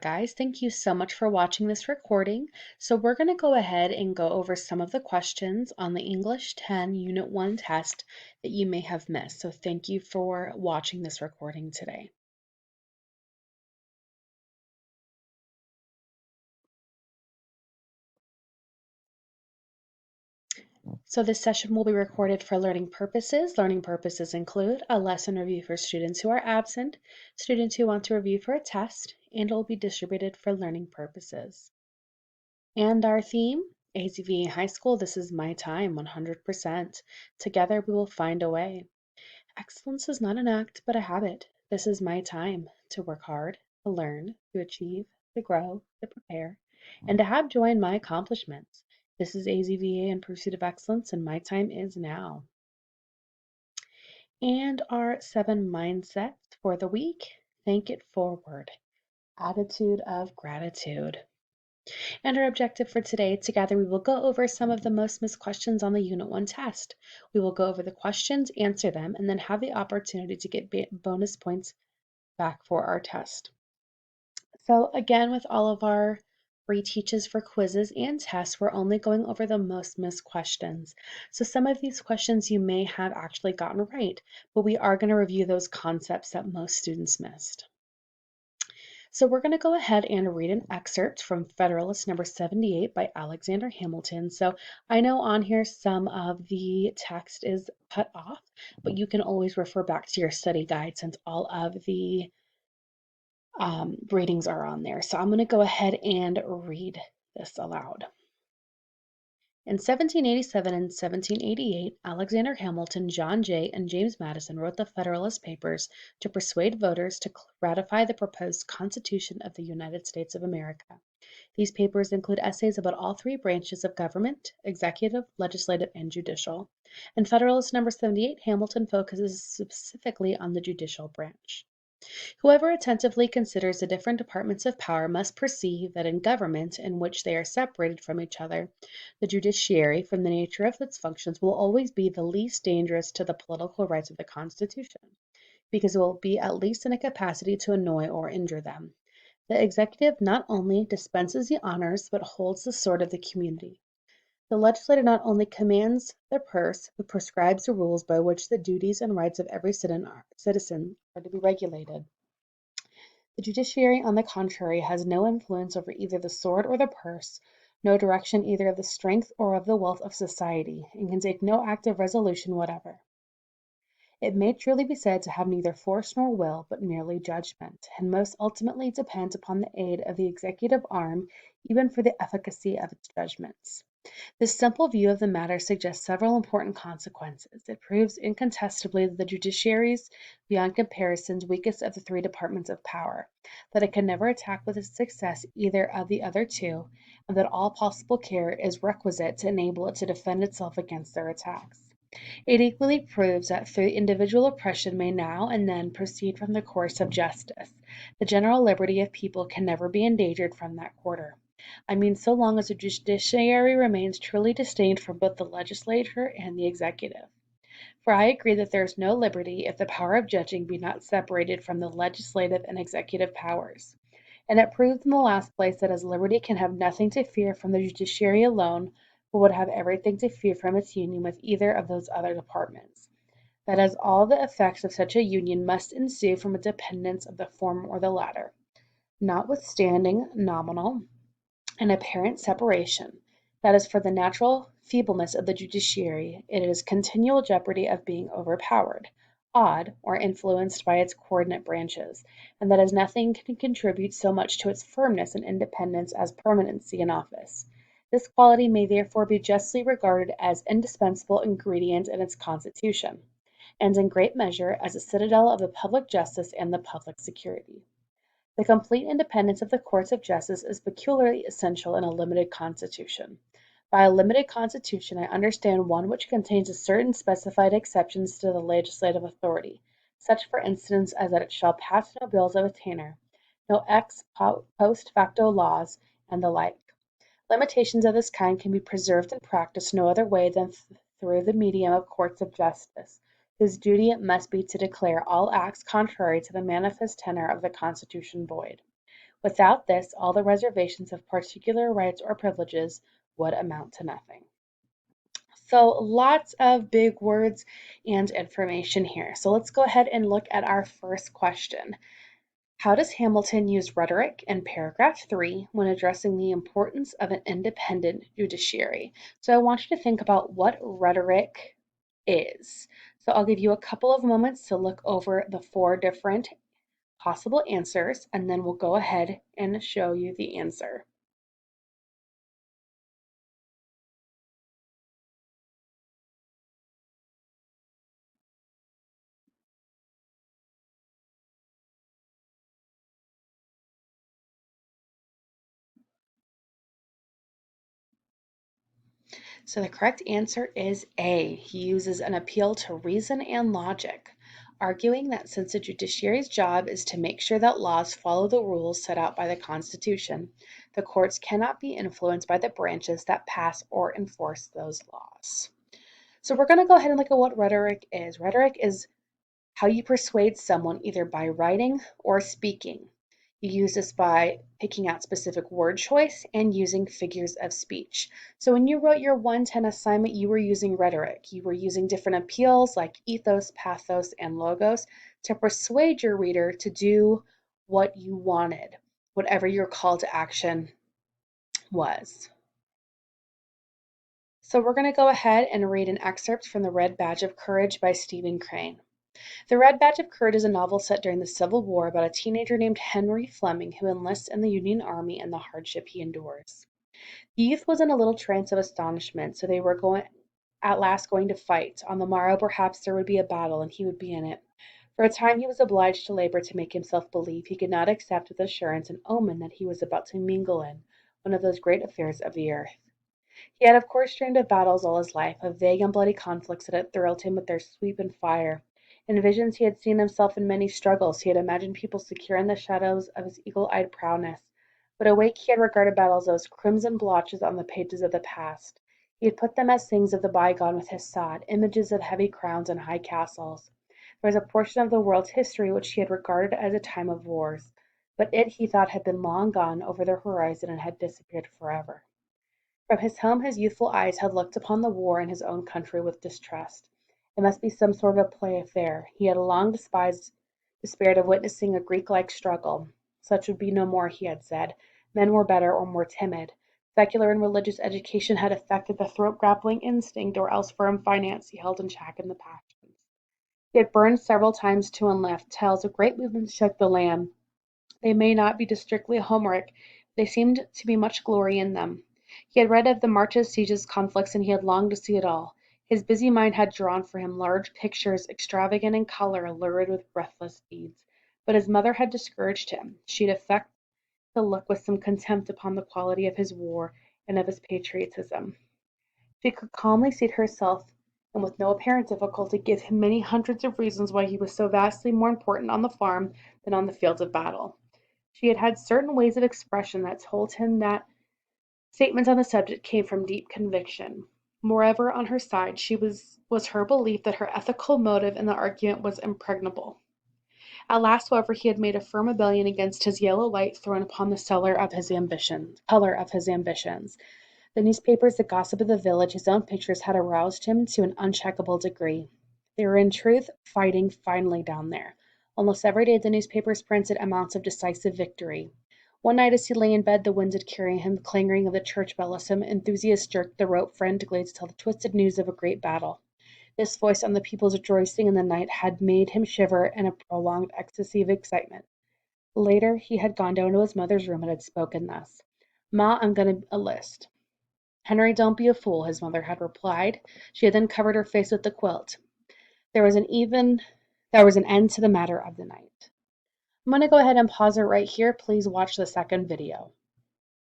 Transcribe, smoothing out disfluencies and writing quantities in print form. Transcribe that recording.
Guys, thank you so much for watching this recording. So we're going to go ahead and go over some of the questions on the English 10 Unit 1 test that you may have missed. So thank you for watching this recording today. So this session will be recorded for learning purposes. Learning purposes include a lesson review for students who are absent, students who want to review for a test, and it will be distributed for learning purposes. And our theme, AZVA High School, this is my time, 100%. Together we will find a way. Excellence is not an act, but a habit. This is my time to work hard, to learn, to achieve, to grow, to prepare, and to have joy in my accomplishments. This is AZVA in pursuit of excellence, and my time is now. And our 7 mindsets for the week. Think it forward. Attitude of gratitude. And our objective for today, together we will go over some of the most missed questions on the Unit 1 test. We will go over the questions, answer them, and then have the opportunity to get bonus points back for our test. So again, with all of our free teaches for quizzes and tests, we're only going over the most missed questions. So some of these questions you may have actually gotten right, but we are going to review those concepts that most students missed. So we're going to go ahead and read an excerpt from Federalist number 78 by Alexander Hamilton. So I know on here some of the text is cut off, but you can always refer back to your study guide since all of the readings are on there. So I'm going to go ahead and read this aloud. In 1787 and 1788, Alexander Hamilton, John Jay, and James Madison wrote the Federalist Papers to persuade voters to ratify the proposed Constitution of the United States of America. These papers include essays about all 3 branches of government: executive, legislative, and judicial. In Federalist number 78, Hamilton focuses specifically on the judicial branch. Whoever attentively considers the different departments of power must perceive that in government in which they are separated from each other, the judiciary, from the nature of its functions, will always be the least dangerous to the political rights of the Constitution, because it will be at least in a capacity to annoy or injure them. The executive not only dispenses the honors, but holds the sword of the community. The legislature not only commands the purse, but prescribes the rules by which the duties and rights of every citizen are to be regulated. The judiciary, on the contrary, has no influence over either the sword or the purse, no direction either of the strength or of the wealth of society, and can take no active resolution whatever. It may truly be said to have neither force nor will, but merely judgment, and most ultimately depends upon the aid of the executive arm even for the efficacy of its judgments. This simple view of the matter suggests several important consequences. It proves incontestably that the judiciary is, beyond comparison, weakest of the 3 departments of power, that it can never attack with success either of the other 2, and that all possible care is requisite to enable it to defend itself against their attacks. It equally proves that though individual oppression may now and then proceed from the course of justice, the general liberty of people can never be endangered from that quarter. I mean, so long as the judiciary remains truly distinct from both the legislature and the executive. For I agree that there is no liberty if the power of judging be not separated from the legislative and executive powers. And it proves in the last place that as liberty can have nothing to fear from the judiciary alone, but would have everything to fear from its union with either of those other departments. That as all the effects of such a union must ensue from a dependence of the former or the latter, notwithstanding nominal and apparent separation, that is, for the natural feebleness of the judiciary, it is continual jeopardy of being overpowered, awed, or influenced by its coordinate branches, and that as nothing can contribute so much to its firmness and independence as permanency in office. This quality may therefore be justly regarded as indispensable ingredient in its constitution, and in great measure as a citadel of the public justice and the public security. The complete independence of the courts of justice is peculiarly essential in a limited constitution. By a limited constitution I understand one which contains a certain specified exceptions to the legislative authority, such for instance as that it shall pass no bills of attainder, no ex post facto laws, and the like. Limitations of this kind can be preserved and practiced no other way than through the medium of courts of justice, whose duty it must be to declare all acts contrary to the manifest tenor of the Constitution void. Without this, all the reservations of particular rights or privileges would amount to nothing. So lots of big words and information here. So let's go ahead and look at our first question. How does Hamilton use rhetoric in paragraph 3 when addressing the importance of an independent judiciary? So I want you to think about what rhetoric is. So I'll give you a couple of moments to look over the 4 different possible answers, and then we'll go ahead and show you the answer. So the correct answer is A. He uses an appeal to reason and logic, arguing that since the judiciary's job is to make sure that laws follow the rules set out by the Constitution, the courts cannot be influenced by the branches that pass or enforce those laws. So we're going to go ahead and look at what rhetoric is. Rhetoric is how you persuade someone either by writing or speaking. You use this by picking out specific word choice and using figures of speech. So when you wrote your 110 assignment, you were using rhetoric. You were using different appeals like ethos, pathos, and logos to persuade your reader to do what you wanted, whatever your call to action was. So we're going to go ahead and read an excerpt from The Red Badge of Courage by Stephen Crane. The Red Badge of Courage is a novel set during the Civil War about a teenager named Henry Fleming who enlists in the Union Army and the hardship he endures. The youth was in a little trance of astonishment, so they were at last going to fight. On the morrow perhaps there would be a battle, and he would be in it. For a time he was obliged to labor to make himself believe he could not accept with assurance an omen that he was about to mingle in one of those great affairs of the earth. He had of course dreamed of battles all his life, of vague and bloody conflicts that had thrilled him with their sweep and fire. In visions he had seen himself in many struggles, he had imagined people secure in the shadows of his eagle-eyed prowess. But awake he had regarded battles as crimson blotches on the pages of the past. He had put them as things of the bygone with his sod, images of heavy crowns and high castles. There was a portion of the world's history which he had regarded as a time of wars, but it he thought had been long gone over the horizon and had disappeared forever. From his home his youthful eyes had looked upon the war in his own country with distrust. It must be some sort of play affair. He had long despaired of witnessing a Greek-like struggle. Such would be no more, he had said. Men were better or more timid. Secular and religious education had affected the throat-grappling instinct, or else firm finance he held in check in the passions. He had burned several times to and left. Tales of great movements shook the land. They may not be strictly Homeric, but they seemed to be much glory in them. He had read of the marches, sieges, conflicts, and he had longed to see it all. His busy mind had drawn for him large pictures, extravagant in color, lurid with breathless deeds. But his mother had discouraged him. She had affected to look with some contempt upon the quality of his war and of his patriotism. She could calmly seat herself and with no apparent difficulty give him many hundreds of reasons why he was so vastly more important on the farm than on the field of battle. She had had certain ways of expression that told him that statements on the subject came from deep conviction. Moreover, on her side, was her belief that her ethical motive in the argument was impregnable. At last, however, he had made a firm rebellion against his yellow light thrown upon the color of his ambitions. The newspapers, the gossip of the village, his own pictures had aroused him to an uncheckable degree. They were in truth fighting finely down there. Almost every day the newspapers printed amounts of decisive victory. One night as he lay in bed the winds had carried him the clanging of the church bell as some enthusiast jerked the rope frantically to tell the twisted news of a great battle. This voice on the people's rejoicing in the night had made him shiver in a prolonged ecstasy of excitement. Later he had gone down to his mother's room and had spoken thus: "Ma, I'm going to enlist." "Henry, don't be a fool," his mother had replied. She had then covered her face with the quilt. There was an end to the matter of the night. I'm going to go ahead and pause it right here. Please watch the second video.